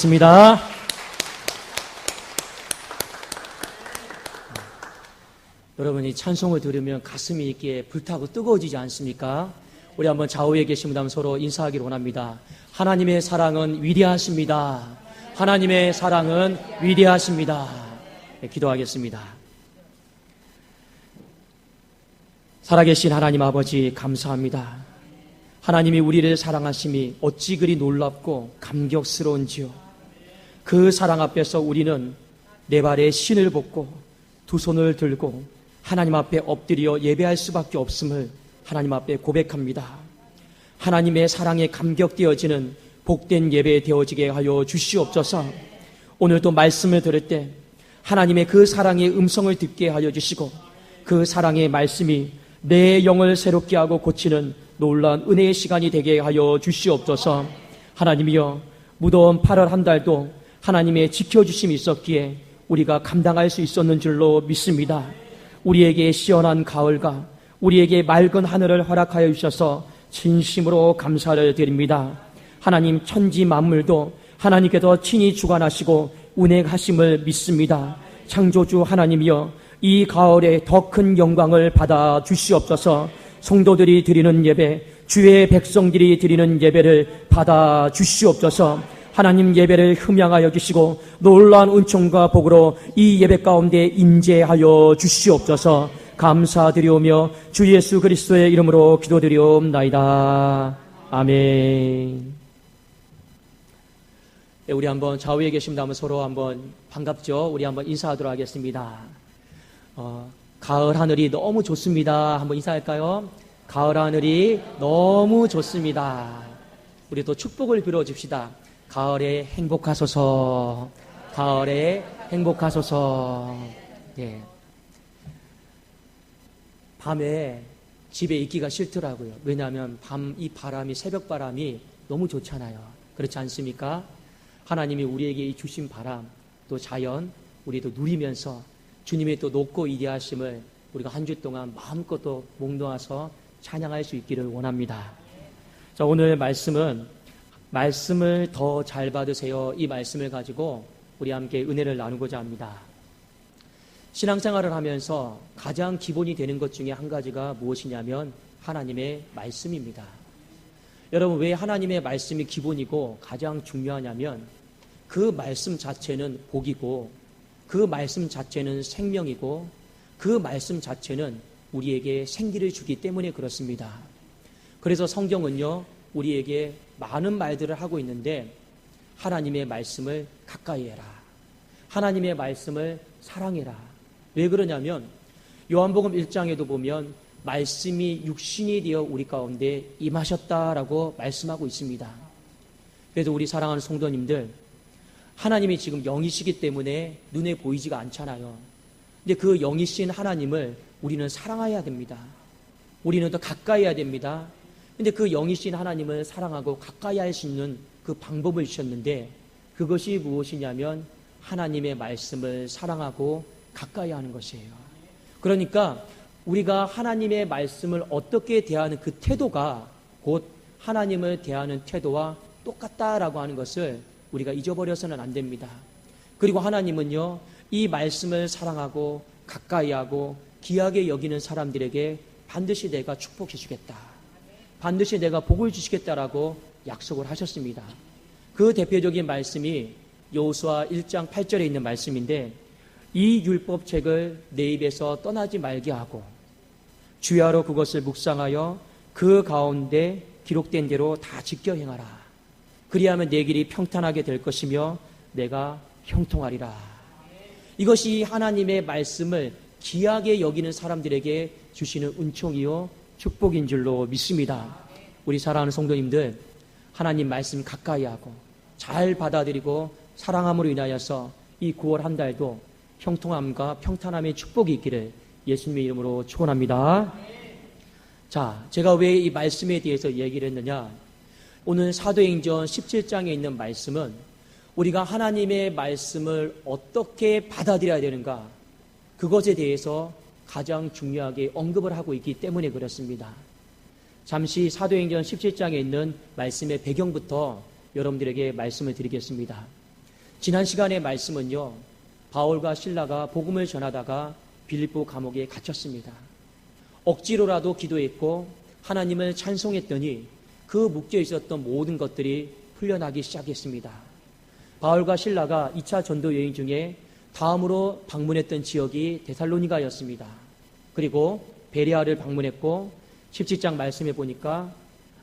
있습니다. 여러분이 찬송을 들으면 가슴이 이렇게 불타고 뜨거워지지 않습니까? 우리 한번 좌우에 계신 분 한번 서로 인사하기를 원합니다. 하나님의 사랑은 위대하십니다. 하나님의 사랑은 위대하십니다. 네, 기도하겠습니다. 살아계신 하나님 아버지 감사합니다. 하나님이 우리를 사랑하심이 어찌 그리 놀랍고 감격스러운지요. 그 사랑 앞에서 우리는 네 발에 신을 벗고 두 손을 들고 하나님 앞에 엎드려 예배할 수밖에 없음을 하나님 앞에 고백합니다. 하나님의 사랑에 감격되어지는 복된 예배 되어지게 하여 주시옵소서. 오늘도 말씀을 들을 때 하나님의 그 사랑의 음성을 듣게 하여 주시고 그 사랑의 말씀이 내 영을 새롭게 하고 고치는 놀라운 은혜의 시간이 되게 하여 주시옵소서. 하나님이여, 무더운 8월 한 달도 하나님의 지켜주심이 있었기에 우리가 감당할 수 있었는 줄로 믿습니다. 우리에게 시원한 가을과 우리에게 맑은 하늘을 허락하여 주셔서 진심으로 감사를 드립니다. 하나님, 천지 만물도 하나님께서 친히 주관하시고 운행하심을 믿습니다. 창조주 하나님이여, 이 가을에 더 큰 영광을 받아 주시옵소서. 성도들이 드리는 예배, 주의 백성들이 드리는 예배를 받아 주시옵소서. 하나님, 예배를 흠양하여 주시고 놀라운 은총과 복으로 이 예배 가운데 임재하여 주시옵소서. 감사드리오며 주 예수 그리스도의 이름으로 기도드리옵나이다. 아멘. 네, 우리 한번 좌우에 계십니다. 한번 서로 한번 반갑죠? 우리 한번 인사하도록 하겠습니다. 가을 하늘이 너무 좋습니다. 한번 인사할까요? 가을 하늘이 너무 좋습니다. 우리 또 축복을 빌어줍시다. 가을에 행복하소서. 가을에 행복하소서. 예. 밤에 집에 있기가 싫더라고요. 왜냐하면 이 바람이, 새벽 바람이 너무 좋잖아요. 그렇지 않습니까? 하나님이 우리에게 주신 바람, 또 자연, 우리도 누리면서 주님의 또 높고 위대하심을 우리가 한 주 동안 마음껏 또 목놓아서 찬양할 수 있기를 원합니다. 자, 오늘 말씀은 말씀을 더 잘 받으세요. 이 말씀을 가지고 우리 함께 은혜를 나누고자 합니다. 신앙생활을 하면서 가장 기본이 되는 것 중에 한 가지가 무엇이냐면 하나님의 말씀입니다. 여러분, 왜 하나님의 말씀이 기본이고 가장 중요하냐면 그 말씀 자체는 복이고 그 말씀 자체는 생명이고 그 말씀 자체는 우리에게 생기를 주기 때문에 그렇습니다. 그래서 성경은요, 우리에게 많은 말들을 하고 있는데 하나님의 말씀을 가까이 해라. 하나님의 말씀을 사랑해라. 왜 그러냐면 요한복음 1장에도 보면 말씀이 육신이 되어 우리 가운데 임하셨다라고 말씀하고 있습니다. 그래서 우리 사랑하는 성도님들, 하나님이 지금 영이시기 때문에 눈에 보이지가 않잖아요. 근데 그 영이신 하나님을 우리는 사랑해야 됩니다. 우리는 더 가까이 해야 됩니다. 근데 그 영이신 하나님을 사랑하고 가까이 할 수 있는 그 방법을 주셨는데 그것이 무엇이냐면 하나님의 말씀을 사랑하고 가까이 하는 것이에요. 그러니까 우리가 하나님의 말씀을 어떻게 대하는 그 태도가 곧 하나님을 대하는 태도와 똑같다라고 하는 것을 우리가 잊어버려서는 안 됩니다. 그리고 하나님은요, 이 말씀을 사랑하고 가까이 하고 귀하게 여기는 사람들에게 반드시 내가 축복해 주겠다. 반드시 내가 복을 주시겠다라고 약속을 하셨습니다. 그 대표적인 말씀이 여호수아 1장 8절에 있는 말씀인데 이 율법책을 내 입에서 떠나지 말게 하고 주야로 그것을 묵상하여 그 가운데 기록된 대로 다 지켜 행하라. 그리하면 내 길이 평탄하게 될 것이며 내가 형통하리라. 이것이 하나님의 말씀을 귀하게 여기는 사람들에게 주시는 은총이요 축복인 줄로 믿습니다. 우리 사랑하는 성도님들, 하나님 말씀 가까이 하고 잘 받아들이고 사랑함으로 인하여서 이 9월 한 달도 형통함과 평탄함의 축복이 있기를 예수님의 이름으로 축원합니다. 자, 제가 왜 이 말씀에 대해서 얘기를 했느냐? 오늘 사도행전 17장에 있는 말씀은 우리가 하나님의 말씀을 어떻게 받아들여야 되는가, 그것에 대해서 가장 중요하게 언급을 하고 있기 때문에 그렇습니다. 잠시 사도행전 17장에 있는 말씀의 배경부터 여러분들에게 말씀을 드리겠습니다. 지난 시간의 말씀은요, 바울과 실라가 복음을 전하다가 빌립보 감옥에 갇혔습니다. 억지로라도 기도했고 하나님을 찬송했더니 그 묶여 있었던 모든 것들이 풀려나기 시작했습니다. 바울과 실라가 2차 전도 여행 중에 다음으로 방문했던 지역이 데살로니가였습니다. 그리고 베레아를 방문했고 17장 말씀해 보니까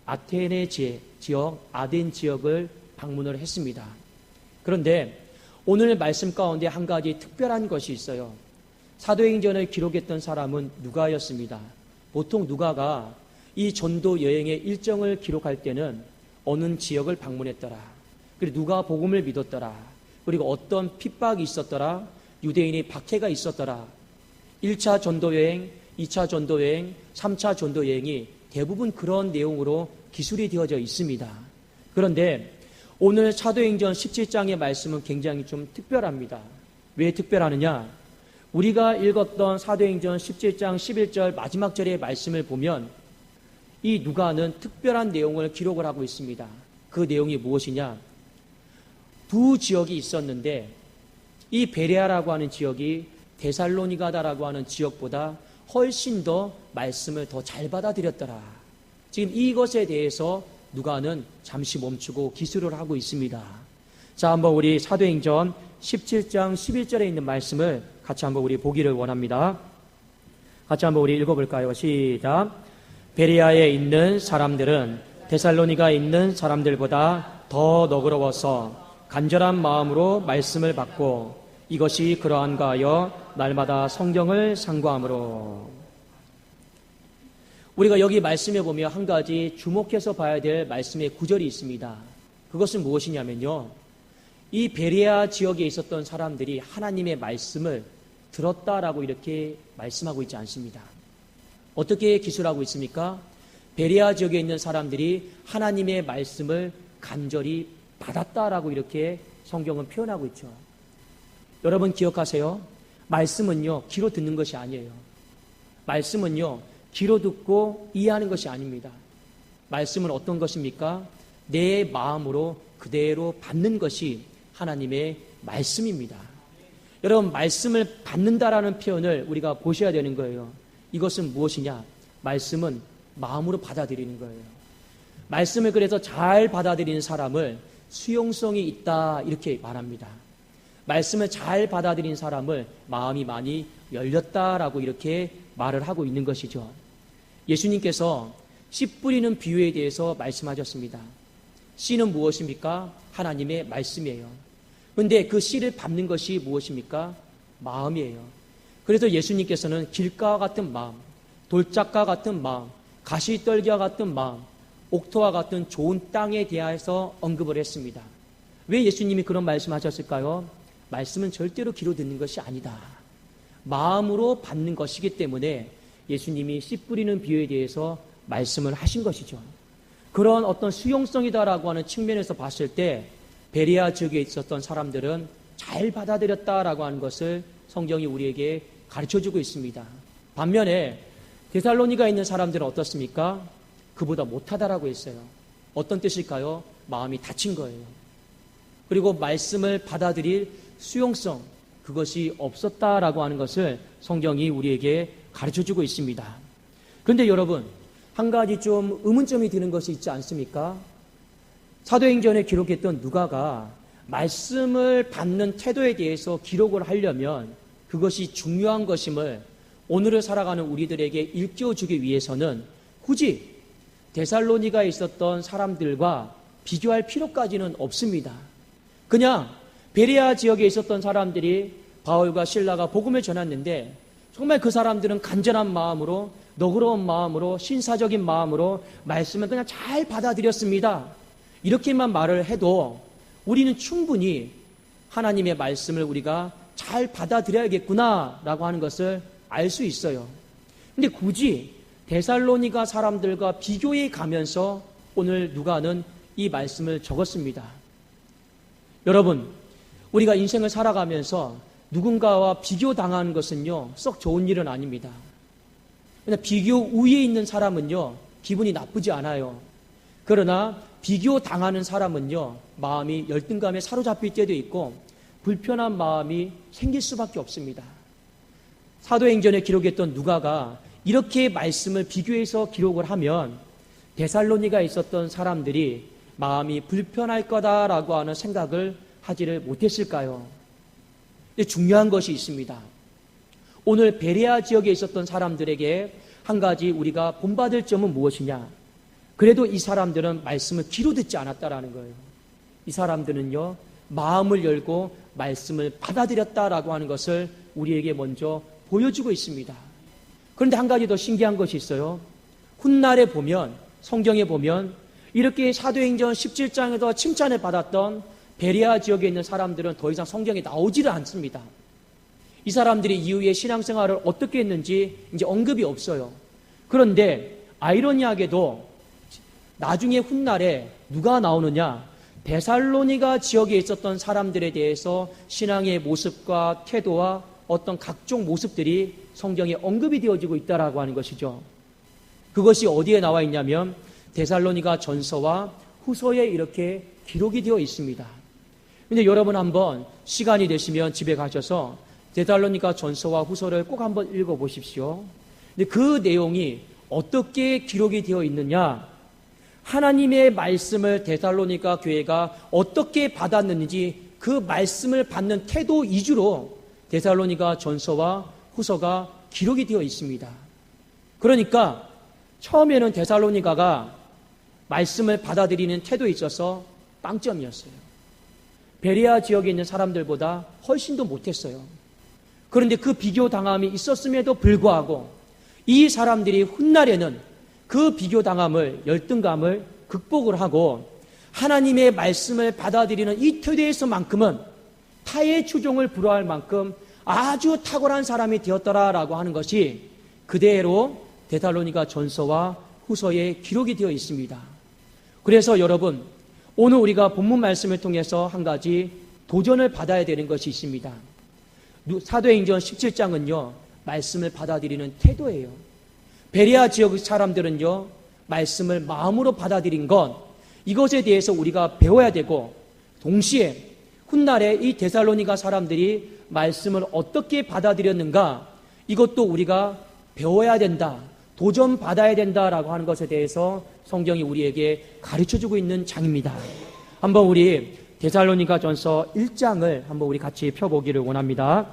아테네 지역, 아덴 지역을 방문을 했습니다. 그런데 오늘 말씀 가운데 한 가지 특별한 것이 있어요. 사도행전을 기록했던 사람은 누가였습니다. 보통 누가가 이 전도 여행의 일정을 기록할 때는 어느 지역을 방문했더라, 그리고 누가 복음을 믿었더라, 그리고 어떤 핍박이 있었더라, 유대인의 박해가 있었더라. 1차 전도여행, 2차 전도여행, 3차 전도여행이 대부분 그런 내용으로 기술이 되어져 있습니다. 그런데 오늘 사도행전 17장의 말씀은 굉장히 좀 특별합니다. 왜 특별하느냐? 우리가 읽었던 사도행전 17장 11절 마지막 절의 말씀을 보면 이 누가는 특별한 내용을 기록을 하고 있습니다. 그 내용이 무엇이냐? 두 지역이 있었는데 이 베레아라고 하는 지역이 데살로니가다라고 하는 지역보다 훨씬 더 말씀을 더 잘 받아들였더라. 지금 이것에 대해서 누가는 잠시 멈추고 기술을 하고 있습니다. 자, 한번 우리 사도행전 17장 11절에 있는 말씀을 같이 한번 우리 보기를 원합니다. 같이 한번 우리 읽어볼까요? 시작. 베레아에 있는 사람들은 데살로니가에 있는 사람들보다 더 너그러워서 간절한 마음으로 말씀을 받고 이것이 그러한가 하여 날마다 성경을 상고함으로. 우리가 여기 말씀에 보면 한 가지 주목해서 봐야 될 말씀의 구절이 있습니다. 그것은 무엇이냐면요, 이 베레아 지역에 있었던 사람들이 하나님의 말씀을 들었다라고 이렇게 말씀하고 있지 않습니다. 어떻게 기술하고 있습니까? 베레아 지역에 있는 사람들이 하나님의 말씀을 간절히 받았다라고 이렇게 성경은 표현하고 있죠. 여러분 기억하세요. 말씀은요, 귀로 듣는 것이 아니에요. 말씀은요, 귀로 듣고 이해하는 것이 아닙니다. 말씀은 어떤 것입니까? 내 마음으로 그대로 받는 것이 하나님의 말씀입니다. 여러분, 말씀을 받는다라는 표현을 우리가 보셔야 되는 거예요. 이것은 무엇이냐? 말씀은 마음으로 받아들이는 거예요. 말씀을 그래서 잘 받아들이는 사람을 수용성이 있다 이렇게 말합니다. 말씀을 잘 받아들인 사람을 마음이 많이 열렸다라고 이렇게 말을 하고 있는 것이죠. 예수님께서 씨 뿌리는 비유에 대해서 말씀하셨습니다. 씨는 무엇입니까? 하나님의 말씀이에요. 그런데 그 씨를 밟는 것이 무엇입니까? 마음이에요. 그래서 예수님께서는 길가와 같은 마음, 돌짝과 같은 마음, 가시떨기와 같은 마음, 옥토와 같은 좋은 땅에 대해서 언급을 했습니다. 왜 예수님이 그런 말씀하셨을까요? 말씀은 절대로 귀로 듣는 것이 아니다. 마음으로 받는 것이기 때문에 예수님이 씨 뿌리는 비유에 대해서 말씀을 하신 것이죠. 그런 어떤 수용성이다라고 하는 측면에서 봤을 때 베레아 지역에 있었던 사람들은 잘 받아들였다라고 하는 것을 성경이 우리에게 가르쳐주고 있습니다. 반면에 데살로니가에 있는 사람들은 어떻습니까? 그보다 못하다라고 했어요. 어떤 뜻일까요? 마음이 닫힌 거예요. 그리고 말씀을 받아들일 수용성, 그것이 없었다라고 하는 것을 성경이 우리에게 가르쳐주고 있습니다. 그런데 여러분, 한 가지 좀 의문점이 드는 것이 있지 않습니까? 사도행전에 기록했던 누가가 말씀을 받는 태도에 대해서 기록을 하려면 그것이 중요한 것임을 오늘을 살아가는 우리들에게 일깨워주기 위해서는 굳이 데살로니가에 있었던 사람들과 비교할 필요까지는 없습니다. 그냥 베레아 지역에 있었던 사람들이 바울과 실라가 복음을 전했는데 정말 그 사람들은 간절한 마음으로, 너그러운 마음으로, 신사적인 마음으로 말씀을 그냥 잘 받아들였습니다. 이렇게만 말을 해도 우리는 충분히 하나님의 말씀을 우리가 잘 받아들여야겠구나라고 하는 것을 알 수 있어요. 근데 굳이 데살로니가 사람들과 비교해 가면서 오늘 누가는 이 말씀을 적었습니다. 여러분, 우리가 인생을 살아가면서 누군가와 비교당하는 것은요, 썩 좋은 일은 아닙니다. 그러나 비교 우위에 있는 사람은요, 기분이 나쁘지 않아요. 그러나 비교당하는 사람은요, 마음이 열등감에 사로잡힐 때도 있고 불편한 마음이 생길 수밖에 없습니다. 사도행전에 기록했던 누가가 이렇게 말씀을 비교해서 기록을 하면 데살로니가에 있었던 사람들이 마음이 불편할 거다라고 하는 생각을 하지를 못했을까요? 근데 중요한 것이 있습니다. 오늘 베레아 지역에 있었던 사람들에게 한 가지 우리가 본받을 점은 무엇이냐? 그래도 이 사람들은 말씀을 귀로 듣지 않았다라는 거예요. 이 사람들은요, 마음을 열고 말씀을 받아들였다라고 하는 것을 우리에게 먼저 보여주고 있습니다. 그런데 한 가지 더 신기한 것이 있어요. 훗날에 보면, 성경에 보면 이렇게 사도행전 17장에서 칭찬을 받았던 베레아 지역에 있는 사람들은 더 이상 성경에 나오지를 않습니다. 이 사람들이 이후에 신앙생활을 어떻게 했는지 이제 언급이 없어요. 그런데 아이러니하게도 나중에 훗날에 누가 나오느냐? 데살로니가 지역에 있었던 사람들에 대해서 신앙의 모습과 태도와 어떤 각종 모습들이 성경에 언급이 되어지고 있다라고 하는 것이죠. 그것이 어디에 나와 있냐면 데살로니가 전서와 후서에 이렇게 기록이 되어 있습니다. 근데 여러분 한번 시간이 되시면 집에 가셔서 데살로니가 전서와 후서를 꼭 한번 읽어보십시오. 근데 그 내용이 어떻게 기록이 되어 있느냐? 하나님의 말씀을 데살로니가 교회가 어떻게 받았는지 그 말씀을 받는 태도 위주로 데살로니가 전서와 후서가 기록이 되어 있습니다. 그러니까 처음에는 데살로니가가 말씀을 받아들이는 태도에 있어서 빵점이었어요. 베레아 지역에 있는 사람들보다 훨씬 더 못했어요. 그런데 그 비교당함이 있었음에도 불구하고 이 사람들이 훗날에는 그 비교당함을, 열등감을 극복을 하고 하나님의 말씀을 받아들이는 이 태도에서만큼은 타의 추종을 불허할 만큼 아주 탁월한 사람이 되었더라라고 하는 것이 그대로 데살로니가 전서와 후서에 기록이 되어 있습니다. 그래서 여러분, 오늘 우리가 본문 말씀을 통해서 한 가지 도전을 받아야 되는 것이 있습니다. 사도행전 17장은요, 말씀을 받아들이는 태도예요. 베레아 지역 사람들은요, 말씀을 마음으로 받아들인 건 이것에 대해서 우리가 배워야 되고, 동시에 훗날에 이 데살로니가 사람들이 말씀을 어떻게 받아들였는가, 이것도 우리가 배워야 된다, 도전받아야 된다라고 하는 것에 대해서 성경이 우리에게 가르쳐주고 있는 장입니다. 한번 우리 데살로니가 전서 1장을 한번 우리 같이 펴보기를 원합니다.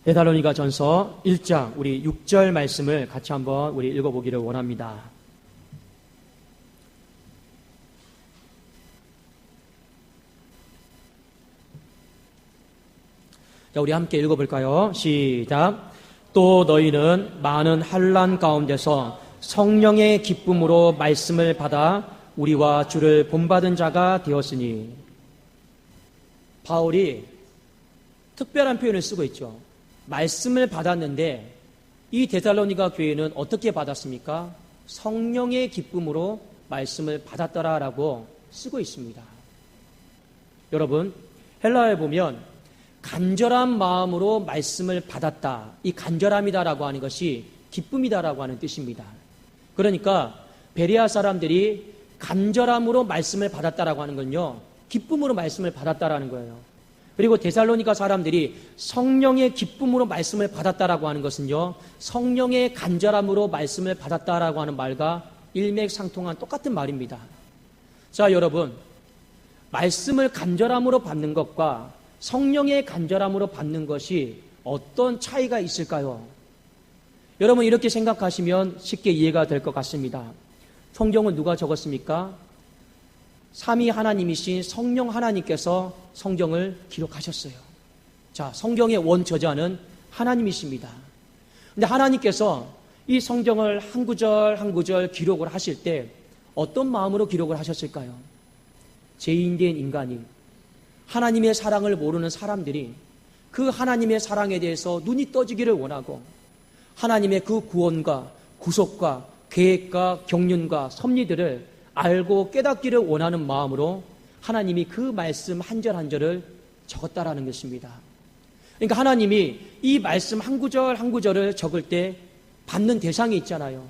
데살로니가 전서 1장 우리 6절 말씀을 같이 한번 우리 읽어보기를 원합니다. 자, 우리 함께 읽어볼까요? 시작. 또 너희는 많은 환난 가운데서 성령의 기쁨으로 말씀을 받아 우리와 주를 본받은 자가 되었으니. 바울이 특별한 표현을 쓰고 있죠. 말씀을 받았는데 이 데살로니가 교회는 어떻게 받았습니까? 성령의 기쁨으로 말씀을 받았더라라고 쓰고 있습니다. 여러분, 헬라어에 보면 간절한 마음으로 말씀을 받았다. 이 간절함이다라고 하는 것이 기쁨이다라고 하는 뜻입니다. 그러니까 베레아 사람들이 간절함으로 말씀을 받았다라고 하는 건요, 기쁨으로 말씀을 받았다라는 거예요. 그리고 데살로니가 사람들이 성령의 기쁨으로 말씀을 받았다라고 하는 것은요, 성령의 간절함으로 말씀을 받았다라고 하는 말과 일맥상통한 똑같은 말입니다. 자, 여러분, 말씀을 간절함으로 받는 것과 성령의 간절함으로 받는 것이 어떤 차이가 있을까요? 여러분, 이렇게 생각하시면 쉽게 이해가 될 것 같습니다. 성경은 누가 적었습니까? 삼위 하나님이신 성령 하나님께서 성경을 기록하셨어요. 자, 성경의 원저자는 하나님이십니다. 근데 하나님께서 이 성경을 한 구절 한 구절 기록을 하실 때 어떤 마음으로 기록을 하셨을까요? 죄인된 인간이, 하나님의 사랑을 모르는 사람들이 그 하나님의 사랑에 대해서 눈이 떠지기를 원하고 하나님의 그 구원과 구속과 계획과 경륜과 섭리들을 알고 깨닫기를 원하는 마음으로 하나님이 그 말씀 한 절 한 절을 적었다라는 것입니다. 그러니까 하나님이 이 말씀 한 구절 한 구절을 적을 때 받는 대상이 있잖아요.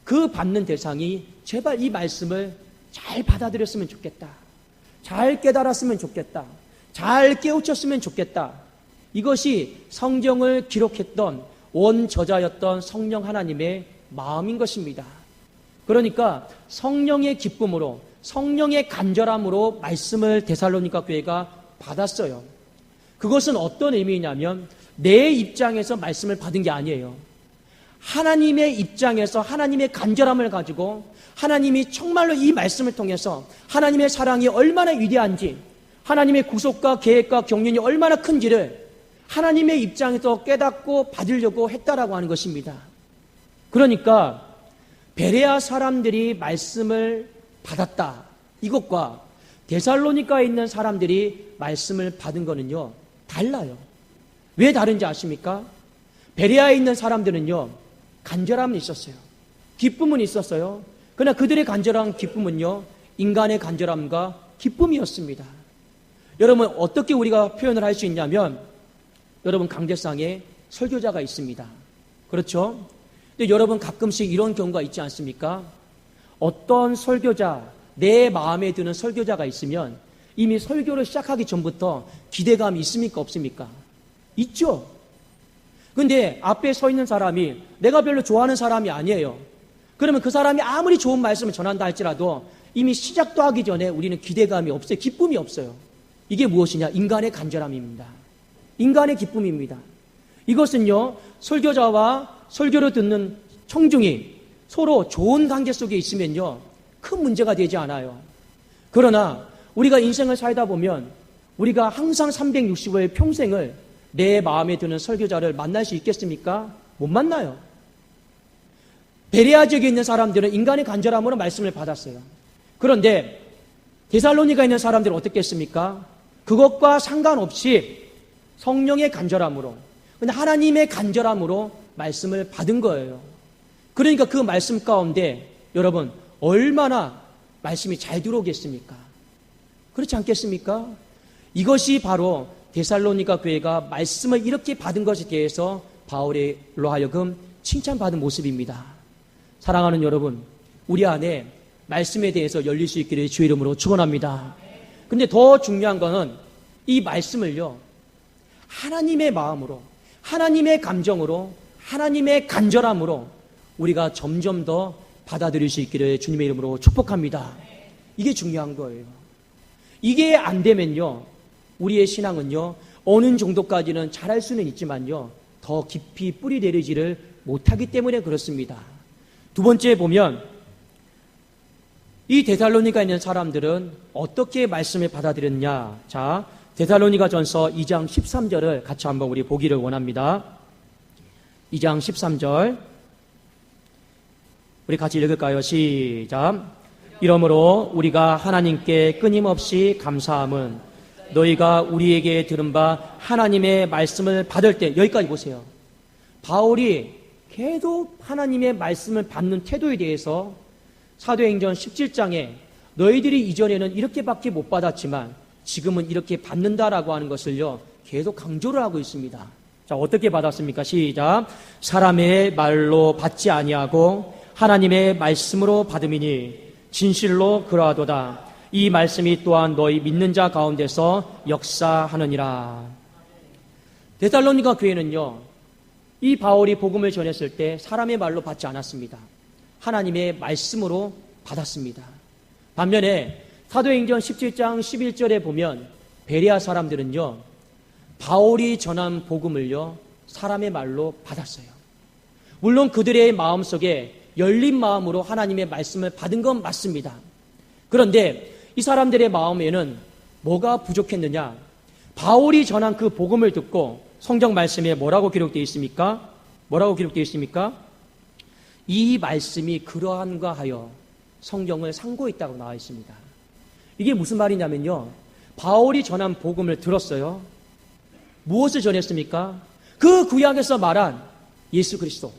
그 받는 대상이 제발 이 말씀을 잘 받아들였으면 좋겠다. 잘 깨달았으면 좋겠다. 잘 깨우쳤으면 좋겠다. 이것이 성경을 기록했던 원저자였던 성령 하나님의 마음인 것입니다. 그러니까 성령의 기쁨으로, 성령의 간절함으로 말씀을 데살로니가 교회가 받았어요. 그것은 어떤 의미냐면 내 입장에서 말씀을 받은 게 아니에요. 하나님의 입장에서 하나님의 간절함을 가지고 하나님이 정말로 이 말씀을 통해서 하나님의 사랑이 얼마나 위대한지, 하나님의 구속과 계획과 경륜이 얼마나 큰지를 하나님의 입장에서 깨닫고 받으려고 했다라고 하는 것입니다. 그러니까 베레아 사람들이 말씀을 받았다, 이것과 데살로니가에 있는 사람들이 말씀을 받은 거는요 달라요. 왜 다른지 아십니까? 베레아에 있는 사람들은요 간절함은 있었어요. 기쁨은 있었어요. 그러나 그들의 간절한 기쁨은요 인간의 간절함과 기쁨이었습니다. 여러분, 어떻게 우리가 표현을 할 수 있냐면, 여러분 강대상에 설교자가 있습니다. 그렇죠? 근데 여러분 가끔씩 이런 경우가 있지 않습니까? 어떤 설교자, 내 마음에 드는 설교자가 있으면 이미 설교를 시작하기 전부터 기대감이 있습니까? 없습니까? 있죠. 근데 앞에 서 있는 사람이 내가 별로 좋아하는 사람이 아니에요. 그러면 그 사람이 아무리 좋은 말씀을 전한다 할지라도 이미 시작도 하기 전에 우리는 기대감이 없어요. 기쁨이 없어요. 이게 무엇이냐? 인간의 간절함입니다. 인간의 기쁨입니다. 이것은요, 설교자와 설교를 듣는 청중이 서로 좋은 관계 속에 있으면요, 큰 문제가 되지 않아요. 그러나 우리가 인생을 살다 보면 우리가 항상 365일 평생을 내 마음에 드는 설교자를 만날 수 있겠습니까? 못 만나요. 베레아 지역에 있는 사람들은 인간의 간절함으로 말씀을 받았어요. 그런데 데살로니가에 있는 사람들은 어떻겠습니까? 그것과 상관없이 성령의 간절함으로, 하나님의 간절함으로 말씀을 받은 거예요. 그러니까 그 말씀 가운데 여러분 얼마나 말씀이 잘 들어오겠습니까? 그렇지 않겠습니까? 이것이 바로 데살로니가 교회가 말씀을 이렇게 받은 것에 대해서 바울로 하여금 칭찬받은 모습입니다. 사랑하는 여러분, 우리 안에 말씀에 대해서 열릴 수 있기를 주의 이름으로 축원합니다. 근데 더 중요한 거는 이 말씀을요, 하나님의 마음으로, 하나님의 감정으로, 하나님의 간절함으로 우리가 점점 더 받아들일 수 있기를 주님의 이름으로 축복합니다. 이게 중요한 거예요. 이게 안 되면요, 우리의 신앙은요, 어느 정도까지는 잘할 수는 있지만요, 더 깊이 뿌리 내리지를 못하기 때문에 그렇습니다. 두 번째 보면 이 데살로니가에 있는 사람들은 어떻게 말씀을 받아들였냐. 자, 데살로니가전서 2장 13절을 같이 한번 우리 보기를 원합니다. 2장 13절 우리 같이 읽을까요? 시작. 이러므로 우리가 하나님께 끊임없이 감사함은 너희가 우리에게 들은 바 하나님의 말씀을 받을 때, 여기까지 보세요. 바울이 계속 하나님의 말씀을 받는 태도에 대해서 사도행전 17장에 너희들이 이전에는 이렇게밖에 못 받았지만 지금은 이렇게 받는다라고 하는 것을요, 계속 강조를 하고 있습니다. 자, 어떻게 받았습니까? 시작. 사람의 말로 받지 아니하고 하나님의 말씀으로 받음이니 진실로 그러하도다. 이 말씀이 또한 너희 믿는 자 가운데서 역사하느니라. 데살로니가 교회는요, 이 바울이 복음을 전했을 때 사람의 말로 받지 않았습니다. 하나님의 말씀으로 받았습니다. 반면에 사도행전 17장 11절에 보면 베레아 사람들은요, 바울이 전한 복음을요, 사람의 말로 받았어요. 물론 그들의 마음속에 열린 마음으로 하나님의 말씀을 받은 건 맞습니다. 그런데 이 사람들의 마음에는 뭐가 부족했느냐? 바울이 전한 그 복음을 듣고 성경 말씀에 뭐라고 기록되어 있습니까? 뭐라고 기록되어 있습니까? 이 말씀이 그러한가 하여 성경을 상고했다고 나와 있습니다. 이게 무슨 말이냐면요, 바울이 전한 복음을 들었어요. 무엇을 전했습니까? 그 구약에서 말한 예수 그리스도,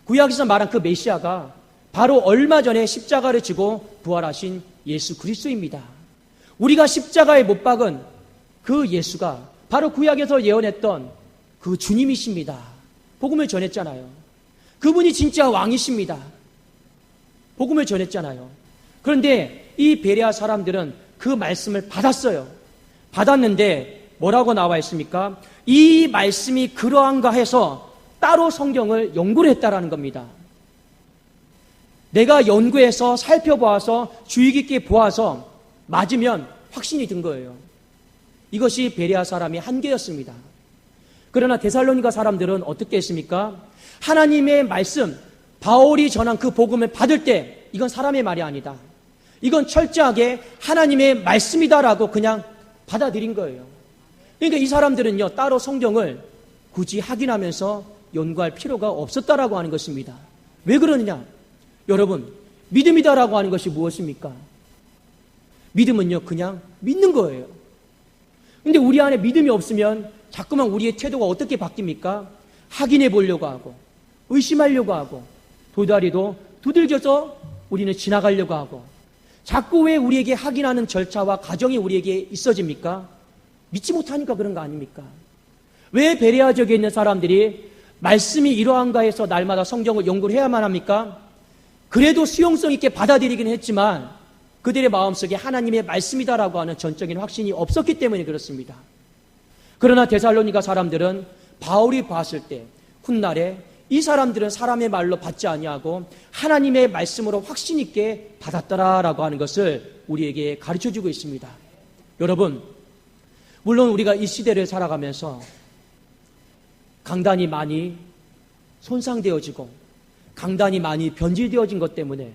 구약에서 말한 그 메시아가 바로 얼마 전에 십자가를 지고 부활하신 예수 그리스도입니다. 우리가 십자가에 못 박은 그 예수가 바로 구약에서 예언했던 그 주님이십니다. 복음을 전했잖아요. 그분이 진짜 왕이십니다. 복음을 전했잖아요. 그런데 이 베레아 사람들은 그 말씀을 받았어요. 받았는데 뭐라고 나와 있습니까? 이 말씀이 그러한가 해서 따로 성경을 연구를 했다라는 겁니다. 내가 연구해서 살펴보아서 주의 깊게 보아서 맞으면 확신이 든 거예요. 이것이 베레아 사람의 한계였습니다. 그러나 데살로니가 사람들은 어떻게 했습니까? 하나님의 말씀, 바울이 전한 그 복음을 받을 때 이건 사람의 말이 아니다. 이건 철저하게 하나님의 말씀이다라고 그냥 받아들인 거예요. 그러니까 이 사람들은요, 따로 성경을 굳이 확인하면서 연구할 필요가 없었다라고 하는 것입니다. 왜 그러느냐? 여러분, 믿음이다라고 하는 것이 무엇입니까? 믿음은요, 그냥 믿는 거예요. 근데 우리 안에 믿음이 없으면 자꾸만 우리의 태도가 어떻게 바뀝니까? 확인해 보려고 하고, 의심하려고 하고, 도다리도 두들겨서 우리는 지나가려고 하고, 자꾸 왜 우리에게 확인하는 절차와 과정이 우리에게 있어집니까? 믿지 못하니까 그런 거 아닙니까? 왜 베레아 지역에 있는 사람들이 말씀이 이러한가 해서 날마다 성경을 연구를 해야만 합니까? 그래도 수용성 있게 받아들이긴 했지만 그들의 마음속에 하나님의 말씀이다라고 하는 전적인 확신이 없었기 때문에 그렇습니다. 그러나 데살로니가 사람들은 바울이 봤을 때 훗날에 이 사람들은 사람의 말로 받지 아니하고 하나님의 말씀으로 확신 있게 받았더라라고 하는 것을 우리에게 가르쳐주고 있습니다. 여러분, 물론 우리가 이 시대를 살아가면서 강단이 많이 손상되어지고 강단이 많이 변질되어진 것 때문에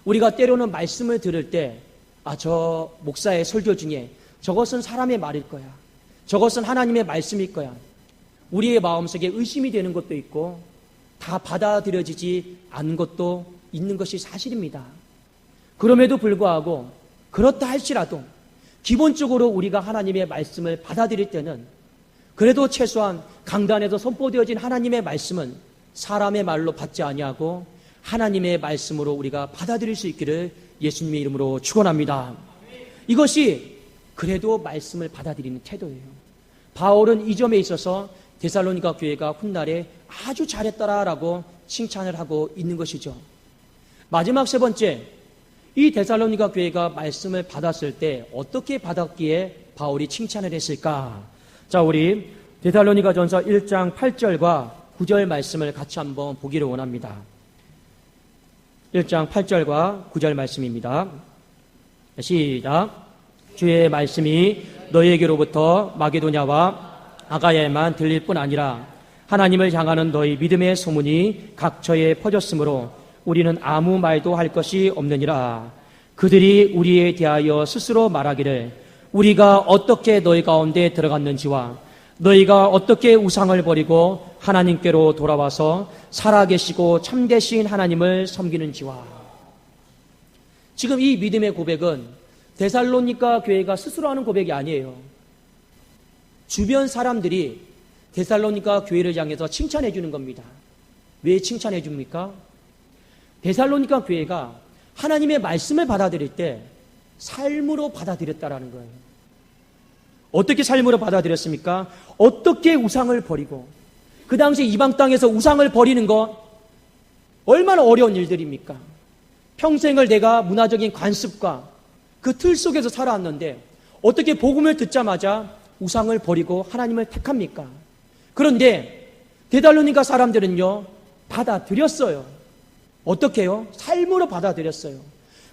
우리가 때로는 말씀을 들을 때 저 목사의 설교 중에 저것은 사람의 말일 거야, 저것은 하나님의 말씀일 거야, 우리의 마음속에 의심이 되는 것도 있고 다 받아들여지지 않은 것도 있는 것이 사실입니다. 그럼에도 불구하고 그렇다 할지라도 기본적으로 우리가 하나님의 말씀을 받아들일 때는 그래도 최소한 강단에서 선포되어진 하나님의 말씀은 사람의 말로 받지 아니하고 하나님의 말씀으로 우리가 받아들일 수 있기를 예수님의 이름으로 축원합니다. 이것이 그래도 말씀을 받아들이는 태도예요. 바울은 이 점에 있어서 데살로니가 교회가 훗날에 아주 잘했더라라고 칭찬을 하고 있는 것이죠. 마지막 세 번째, 이 데살로니가 교회가 말씀을 받았을 때 어떻게 받았기에 바울이 칭찬을 했을까? 자, 우리 데살로니가 전서 1장 8절과 9절 말씀을 같이 한번 보기를 원합니다. 1장 8절과 9절 말씀입니다. 시작. 주의 말씀이 너희에게로부터 마게도냐와 아가야에만 들릴 뿐 아니라 하나님을 향하는 너희 믿음의 소문이 각처에 퍼졌으므로 우리는 아무 말도 할 것이 없느니라. 그들이 우리에 대하여 스스로 말하기를 우리가 어떻게 너희 가운데 들어갔는지와 너희가 어떻게 우상을 버리고 하나님께로 돌아와서 살아계시고 참되신 하나님을 섬기는지와. 지금 이 믿음의 고백은 데살로니가 교회가 스스로 하는 고백이 아니에요. 주변 사람들이 데살로니가 교회를 향해서 칭찬해 주는 겁니다. 왜 칭찬해 줍니까? 데살로니가 교회가 하나님의 말씀을 받아들일 때 삶으로 받아들였다라는 거예요. 어떻게 삶으로 받아들였습니까? 어떻게 우상을 버리고, 그 당시 이방 땅에서 우상을 버리는 것 얼마나 어려운 일들입니까? 평생을 내가 문화적인 관습과 그 틀 속에서 살아왔는데 어떻게 복음을 듣자마자 우상을 버리고 하나님을 택합니까? 그런데 데살로니가 사람들은요, 받아들였어요. 어떻게 해요? 삶으로 받아들였어요.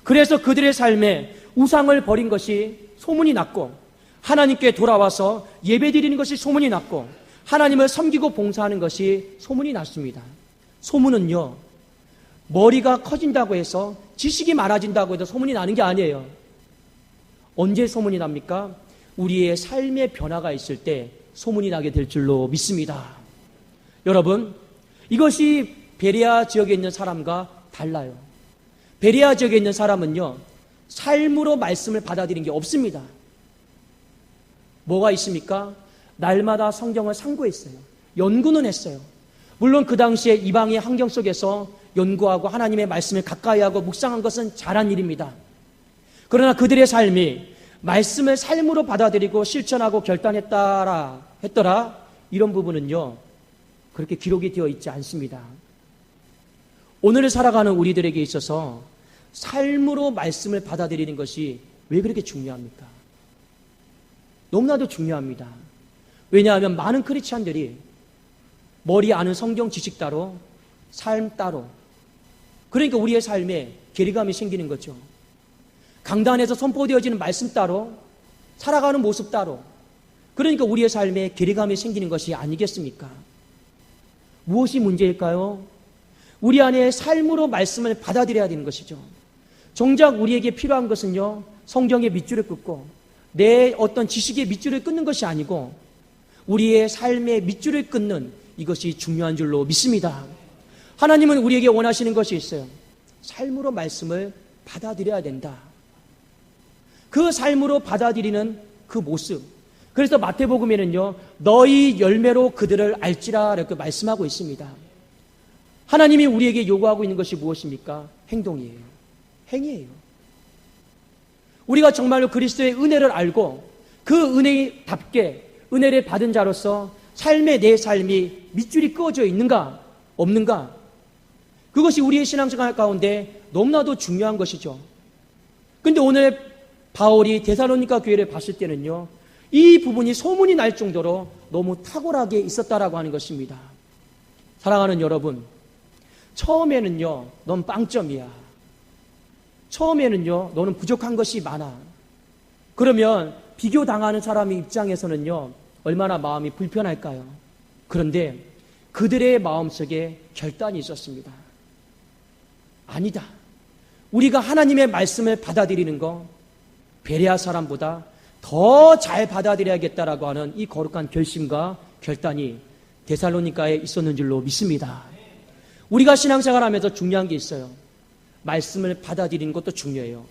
그래서 그들의 삶에 우상을 버린 것이 소문이 났고, 하나님께 돌아와서 예배드리는 것이 소문이 났고, 하나님을 섬기고 봉사하는 것이 소문이 났습니다. 소문은요, 머리가 커진다고 해서 지식이 많아진다고 해서 소문이 나는 게 아니에요. 언제 소문이 납니까? 우리의 삶의 변화가 있을 때 소문이 나게 될 줄로 믿습니다. 여러분, 이것이 베레아 지역에 있는 사람과 달라요. 베레아 지역에 있는 사람은요, 삶으로 말씀을 받아들인 게 없습니다. 뭐가 있습니까? 날마다 성경을 상고했어요. 연구는 했어요. 물론 그 당시에 이방의 환경 속에서 연구하고 하나님의 말씀을 가까이 하고 묵상한 것은 잘한 일입니다. 그러나 그들의 삶이 말씀을 삶으로 받아들이고 실천하고 결단했더라 이런 부분은요, 그렇게 기록이 되어 있지 않습니다. 오늘을 살아가는 우리들에게 있어서 삶으로 말씀을 받아들이는 것이 왜 그렇게 중요합니까? 너무나도 중요합니다. 왜냐하면 많은 크리스찬들이 머리 아는 성경 지식 따로, 삶 따로, 그러니까 우리의 삶에 괴리감이 생기는 거죠. 강단에서 선포되어지는 말씀 따로, 살아가는 모습 따로, 그러니까 우리의 삶에 괴리감이 생기는 것이 아니겠습니까? 무엇이 문제일까요? 우리 안에 삶으로 말씀을 받아들여야 되는 것이죠. 정작 우리에게 필요한 것은요, 성경의 밑줄을 끊고 내 어떤 지식의 밑줄을 끊는 것이 아니고 우리의 삶의 밑줄을 끊는 이것이 중요한 줄로 믿습니다. 하나님은 우리에게 원하시는 것이 있어요. 삶으로 말씀을 받아들여야 된다. 그 삶으로 받아들이는 그 모습. 그래서 마태복음에는요, 너희 열매로 그들을 알지라 이렇게 말씀하고 있습니다. 하나님이 우리에게 요구하고 있는 것이 무엇입니까? 행동이에요. 행위예요. 우리가 정말로 그리스도의 은혜를 알고 그 은혜답게 은혜를 받은 자로서 삶의 내 삶이 밑줄이 그어져 있는가 없는가, 그것이 우리의 신앙생활 가운데 너무나도 중요한 것이죠. 그런데 오늘 바울이 데살로니가 교회를 봤을 때는요, 이 부분이 소문이 날 정도로 너무 탁월하게 있었다라고 하는 것입니다. 사랑하는 여러분, 처음에는요 넌 빵점이야, 처음에는요 너는 부족한 것이 많아, 그러면 비교당하는 사람의 입장에서는요 얼마나 마음이 불편할까요? 그런데 그들의 마음속에 결단이 있었습니다. 아니다, 우리가 하나님의 말씀을 받아들이는 거 베레아 사람보다 더 잘 받아들여야겠다라고 하는 이 거룩한 결심과 결단이 데살로니가에 있었는 줄로 믿습니다. 우리가 신앙생활하면서 중요한 게 있어요. 말씀을 받아들이는 것도 중요해요.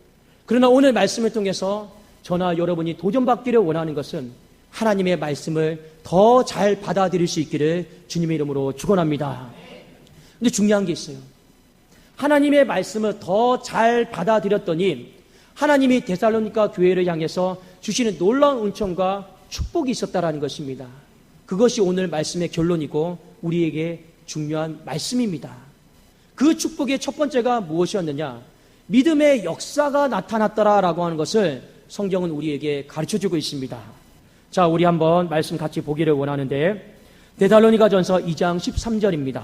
그러나 오늘 말씀을 통해서 저나 여러분이 도전받기를 원하는 것은 하나님의 말씀을 더 잘 받아들일 수 있기를 주님의 이름으로 축원합니다. 근데 중요한 게 있어요. 하나님의 말씀을 더 잘 받아들였더니 하나님이 데살로니가 교회를 향해서 주시는 놀라운 은총과 축복이 있었다라는 것입니다. 그것이 오늘 말씀의 결론이고 우리에게 중요한 말씀입니다. 그 축복의 첫 번째가 무엇이었느냐? 믿음의 역사가 나타났더라라고 하는 것을 성경은 우리에게 가르쳐주고 있습니다. 자, 우리 한번 말씀 같이 보기를 원하는데 데살로니가전서 2장 13절입니다.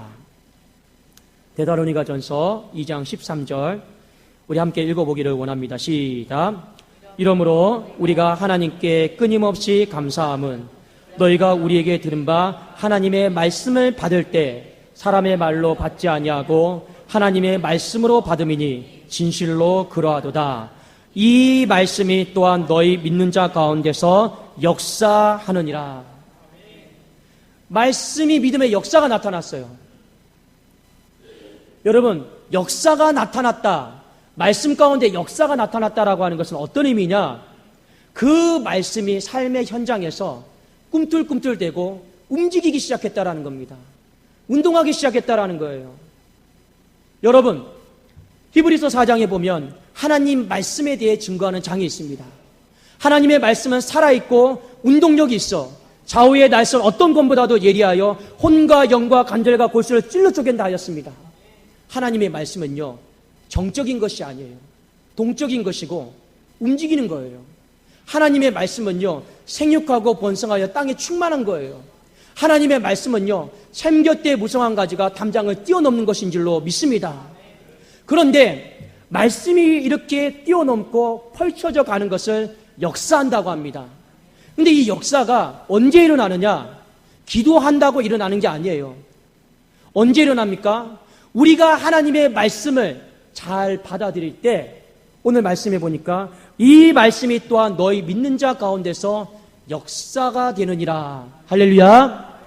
데살로니가전서 2장 13절 우리 함께 읽어보기를 원합니다. 시작. 이러므로 우리가 하나님께 끊임없이 감사함은 너희가 우리에게 들은 바 하나님의 말씀을 받을 때 사람의 말로 받지 아니하고 하나님의 말씀으로 받음이니 진실로 그러하도다. 이 말씀이 또한 너희 믿는 자 가운데서 역사하느니라. 말씀이 믿음의 역사가 나타났어요. 여러분, 역사가 나타났다, 말씀 가운데 역사가 나타났다라고 하는 것은 어떤 의미냐? 그 말씀이 삶의 현장에서 꿈틀꿈틀대고 움직이기 시작했다라는 겁니다. 운동하기 시작했다라는 거예요. 여러분, 히브리서 4장에 보면 하나님 말씀에 대해 증거하는 장이 있습니다. 하나님의 말씀은 살아있고 운동력이 있어 좌우의 날선 어떤 것보다도 예리하여 혼과 영과 관절과 골수를 찔러 쪼갠다 하였습니다. 하나님의 말씀은요 정적인 것이 아니에요. 동적인 것이고 움직이는 거예요. 하나님의 말씀은요 생육하고 번성하여 땅에 충만한 거예요. 하나님의 말씀은요 샘곁대 무성한 가지가 담장을 뛰어넘는 것인 줄로 믿습니다. 그런데 말씀이 이렇게 뛰어넘고 펼쳐져 가는 것을 역사한다고 합니다. 근데 이 역사가 언제 일어나느냐? 기도한다고 일어나는 게 아니에요. 언제 일어납니까? 우리가 하나님의 말씀을 잘 받아들일 때, 오늘 말씀해 보니까 이 말씀이 또한 너희 믿는 자 가운데서 역사가 되느니라. 할렐루야.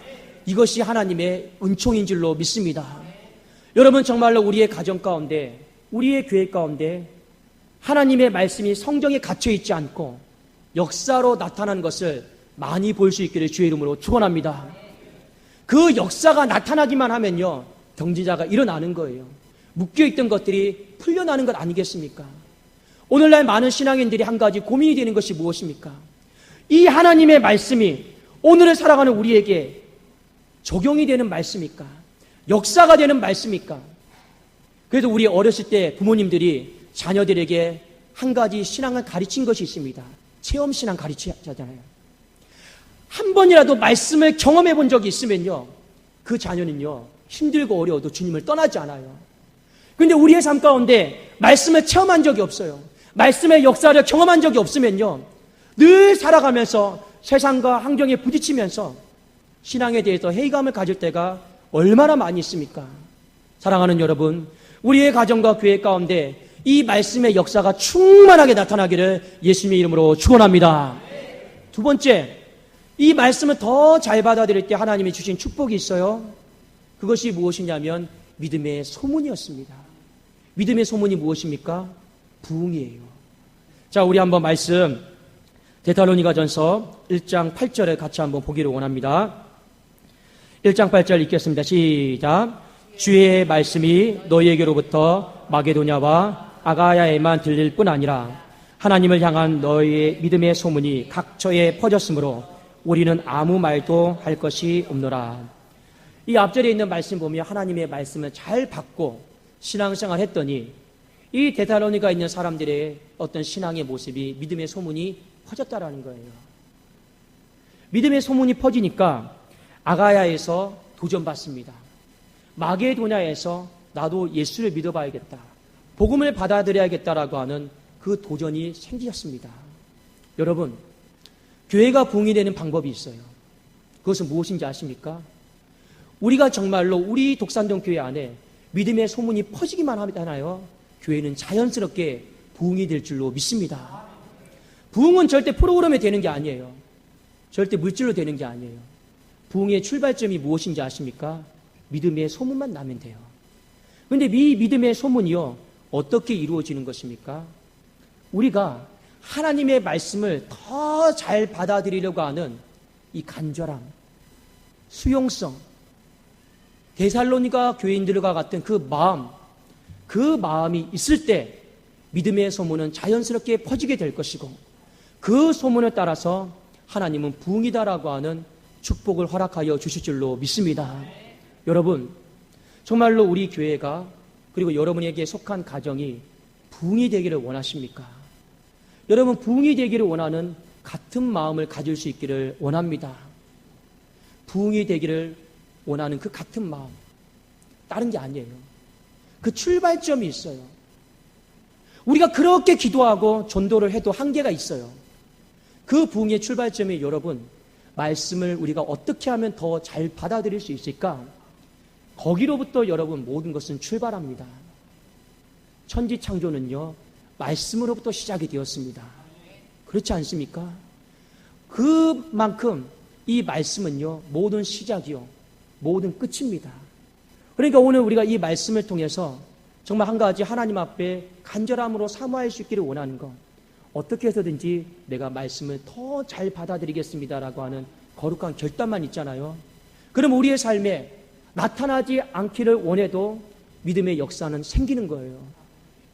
이것이 하나님의 은총인 줄로 믿습니다. 여러분, 정말로 우리의 가정 가운데, 우리의 교회 가운데 하나님의 말씀이 성경에 갇혀 있지 않고 역사로 나타난 것을 많이 볼 수 있기를 주의 이름으로 축원합니다. 그 역사가 나타나기만 하면요 경지자가 일어나는 거예요. 묶여있던 것들이 풀려나는 것 아니겠습니까? 오늘날 많은 신앙인들이 한 가지 고민이 되는 것이 무엇입니까? 이 하나님의 말씀이 오늘을 살아가는 우리에게 적용이 되는 말씀입니까? 역사가 되는 말씀입니까? 그래서 우리 어렸을 때 부모님들이 자녀들에게 한 가지 신앙을 가르친 것이 있습니다. 체험 신앙 가르치잖아요. 한 번이라도 말씀을 경험해 본 적이 있으면요, 그 자녀는요, 힘들고 어려워도 주님을 떠나지 않아요. 그런데 우리의 삶 가운데 말씀을 체험한 적이 없어요. 말씀의 역사를 경험한 적이 없으면요, 늘 살아가면서 세상과 환경에 부딪히면서 신앙에 대해서 회의감을 가질 때가 얼마나 많이 있습니까? 사랑하는 여러분, 우리의 가정과 교회 가운데 이 말씀의 역사가 충만하게 나타나기를 예수님의 이름으로 축원합니다. 두 번째, 이 말씀을 더 잘 받아들일 때 하나님이 주신 축복이 있어요. 그것이 무엇이냐면 믿음의 소문이었습니다. 믿음의 소문이 무엇입니까? 부흥이에요. 자, 우리 한번 말씀 데살로니가전서 1장 8절에 같이 한번 보기를 원합니다. 1장 8절 읽겠습니다. 시작. 주의 말씀이 너희에게로부터 마게도냐와 아가야에만 들릴 뿐 아니라 하나님을 향한 너희의 믿음의 소문이 각처에 퍼졌으므로 우리는 아무 말도 할 것이 없노라. 이 앞절에 있는 말씀 보면 하나님의 말씀을 잘 받고 신앙생활 했더니 이 데살로니가 있는 사람들의 어떤 신앙의 모습이 믿음의 소문이 퍼졌다라는 거예요. 믿음의 소문이 퍼지니까 아가야에서 도전받습니다. 마게도냐에서 나도 예수를 믿어봐야겠다, 복음을 받아들여야겠다라고 하는 그 도전이 생기셨습니다. 여러분, 교회가 부흥이 되는 방법이 있어요. 그것은 무엇인지 아십니까? 우리가 정말로 우리 독산동 교회 안에 믿음의 소문이 퍼지기만 하잖아요, 교회는 자연스럽게 부흥이 될 줄로 믿습니다. 부흥은 절대 프로그램에 되는 게 아니에요. 절대 물질로 되는 게 아니에요. 부흥의 출발점이 무엇인지 아십니까? 믿음의 소문만 나면 돼요. 그런데 이 믿음의 소문이요, 어떻게 이루어지는 것입니까? 우리가 하나님의 말씀을 더 잘 받아들이려고 하는 이 간절함, 수용성, 데살로니가 교인들과 같은 그 마음이 있을 때 믿음의 소문은 자연스럽게 퍼지게 될 것이고, 그 소문을 따라서 하나님은 부흥이다라고 하는 축복을 허락하여 주실 줄로 믿습니다. 여러분, 정말로 우리 교회가, 그리고 여러분에게 속한 가정이 부흥이 되기를 원하십니까? 여러분, 부흥이 되기를 원하는 같은 마음을 가질 수 있기를 원합니다. 부흥이 되기를 원하는 그 같은 마음, 다른 게 아니에요. 그 출발점이 있어요. 우리가 그렇게 기도하고 전도를 해도 한계가 있어요. 그 부흥의 출발점이, 여러분, 말씀을 우리가 어떻게 하면 더 잘 받아들일 수 있을까? 거기로부터 여러분 모든 것은 출발합니다. 천지 창조는요, 말씀으로부터 시작이 되었습니다. 그렇지 않습니까? 그만큼 이 말씀은요, 모든 시작이요, 모든 끝입니다. 그러니까 오늘 우리가 이 말씀을 통해서 정말 한 가지 하나님 앞에 간절함으로 사모할 수 있기를 원하는 것, 어떻게 해서든지 내가 말씀을 더 잘 받아들이겠습니다라고 하는 거룩한 결단만 있잖아요. 그럼 우리의 삶에 나타나지 않기를 원해도 믿음의 역사는 생기는 거예요.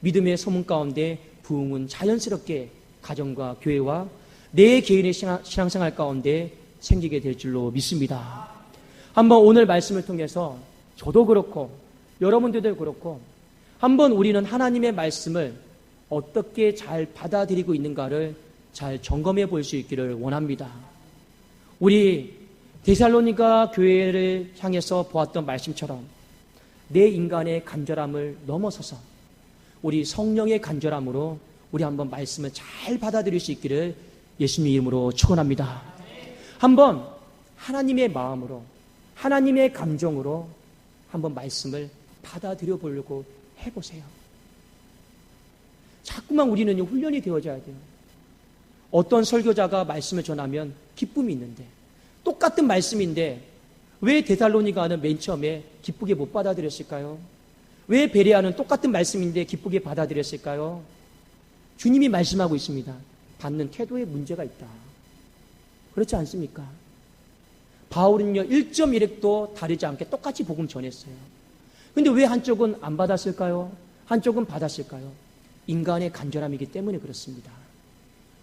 믿음의 소문 가운데 부흥은 자연스럽게 가정과 교회와 내 개인의 신앙생활 가운데 생기게 될 줄로 믿습니다. 한번 오늘 말씀을 통해서 저도 그렇고 여러분들도 그렇고 한번 우리는 하나님의 말씀을 어떻게 잘 받아들이고 있는가를 잘 점검해 볼 수 있기를 원합니다. 우리 데살로니가 교회를 향해서 보았던 말씀처럼 내 인간의 간절함을 넘어서서 우리 성령의 간절함으로 우리 한번 말씀을 잘 받아들일 수 있기를 예수님 이름으로 축원합니다. 한번 하나님의 마음으로, 하나님의 감정으로 한번 말씀을 받아들여 보려고 해보세요. 자꾸만 우리는 훈련이 되어져야 돼요. 어떤 설교자가 말씀을 전하면 기쁨이 있는데, 똑같은 말씀인데 왜 데살로니가는 맨 처음에 기쁘게 못 받아들였을까요? 왜 베레아는 똑같은 말씀인데 기쁘게 받아들였을까요? 주님이 말씀하고 있습니다. 받는 태도에 문제가 있다. 그렇지 않습니까? 바울은요, 1.1획도 다르지 않게 똑같이 복음 전했어요. 근데 왜 한쪽은 안 받았을까요? 한쪽은 받았을까요? 인간의 간절함이기 때문에 그렇습니다.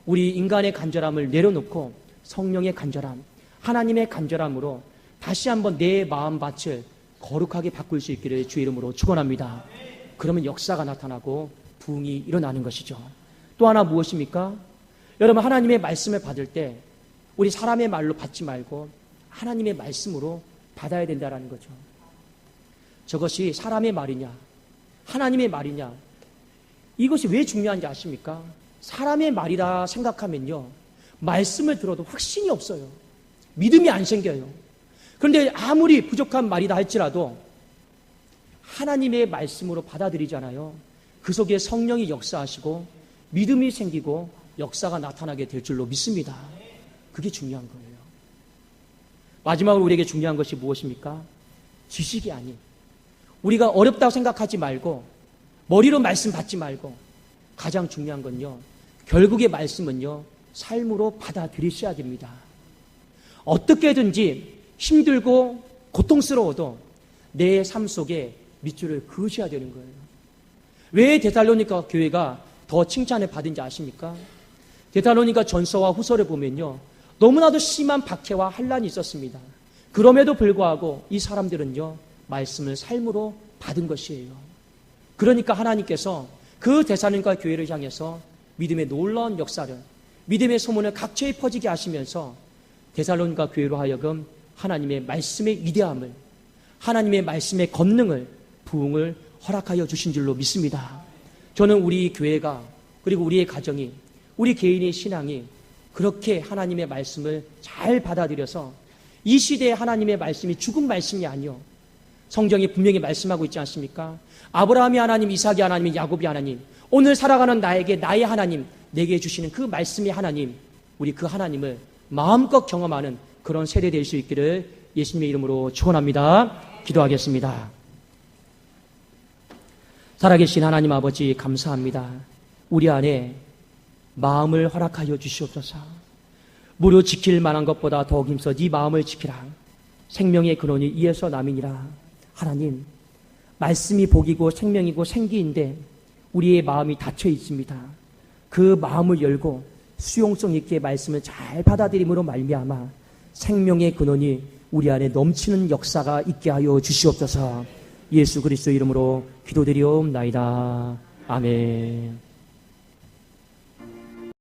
우리 인간의 간절함을 내려놓고 성령의 간절함, 하나님의 간절함으로 다시 한번 내 마음밭을 거룩하게 바꿀 수 있기를 주의 이름으로 축원합니다. 그러면 역사가 나타나고 부흥이 일어나는 것이죠. 또 하나 무엇입니까? 여러분, 하나님의 말씀을 받을 때 우리 사람의 말로 받지 말고 하나님의 말씀으로 받아야 된다는 거죠. 저것이 사람의 말이냐 하나님의 말이냐, 이것이 왜 중요한지 아십니까? 사람의 말이라 생각하면요, 말씀을 들어도 확신이 없어요. 믿음이 안 생겨요. 그런데 아무리 부족한 말이다 할지라도 하나님의 말씀으로 받아들이잖아요. 그 속에 성령이 역사하시고 믿음이 생기고 역사가 나타나게 될 줄로 믿습니다. 그게 중요한 거예요. 마지막으로 우리에게 중요한 것이 무엇입니까? 지식이 아닌, 우리가 어렵다고 생각하지 말고 머리로 말씀 받지 말고 가장 중요한 건요, 결국의 말씀은요, 삶으로 받아들이셔야 됩니다. 어떻게든지 힘들고 고통스러워도 내 삶 속에 밑줄을 그으셔야 되는 거예요. 왜 데살로니가 교회가 더 칭찬을 받은지 아십니까? 데살로니가 전서와 후서를 보면요, 너무나도 심한 박해와 환란이 있었습니다. 그럼에도 불구하고 이 사람들은요, 말씀을 삶으로 받은 것이에요. 그러니까 하나님께서 그 데살로니가 교회를 향해서 믿음의 놀라운 역사를, 믿음의 소문을 각처에 퍼지게 하시면서 데살로니가 교회로 하여금 하나님의 말씀의 위대함을, 하나님의 말씀의 권능을, 부흥을 허락하여 주신 줄로 믿습니다. 저는 우리 교회가, 그리고 우리의 가정이, 우리 개인의 신앙이 그렇게 하나님의 말씀을 잘 받아들여서 이 시대에 하나님의 말씀이 죽은 말씀이 아니요, 성경이 분명히 말씀하고 있지 않습니까? 아브라함이 하나님, 이삭이 하나님, 야곱이 하나님, 오늘 살아가는 나에게 나의 하나님, 내게 주시는 그 말씀의 하나님, 우리 그 하나님을 마음껏 경험하는 그런 세대 될 수 있기를 예수님의 이름으로 축원합니다. 기도하겠습니다. 살아계신 하나님 아버지, 감사합니다. 우리 안에 마음을 허락하여 주시옵소서. 무료 지킬 만한 것보다 더욱 힘써 네 마음을 지키라. 생명의 근원이 이에서 남이니라. 하나님, 말씀이 복이고 생명이고 생기인데 우리의 마음이 닫혀 있습니다. 그 마음을 열고 수용성 있게 말씀을 잘 받아들임으로 말미암아 생명의 근원이 우리 안에 넘치는 역사가 있게 하여 주시옵소서. 예수 그리스도 이름으로 기도드리옵나이다. 아멘.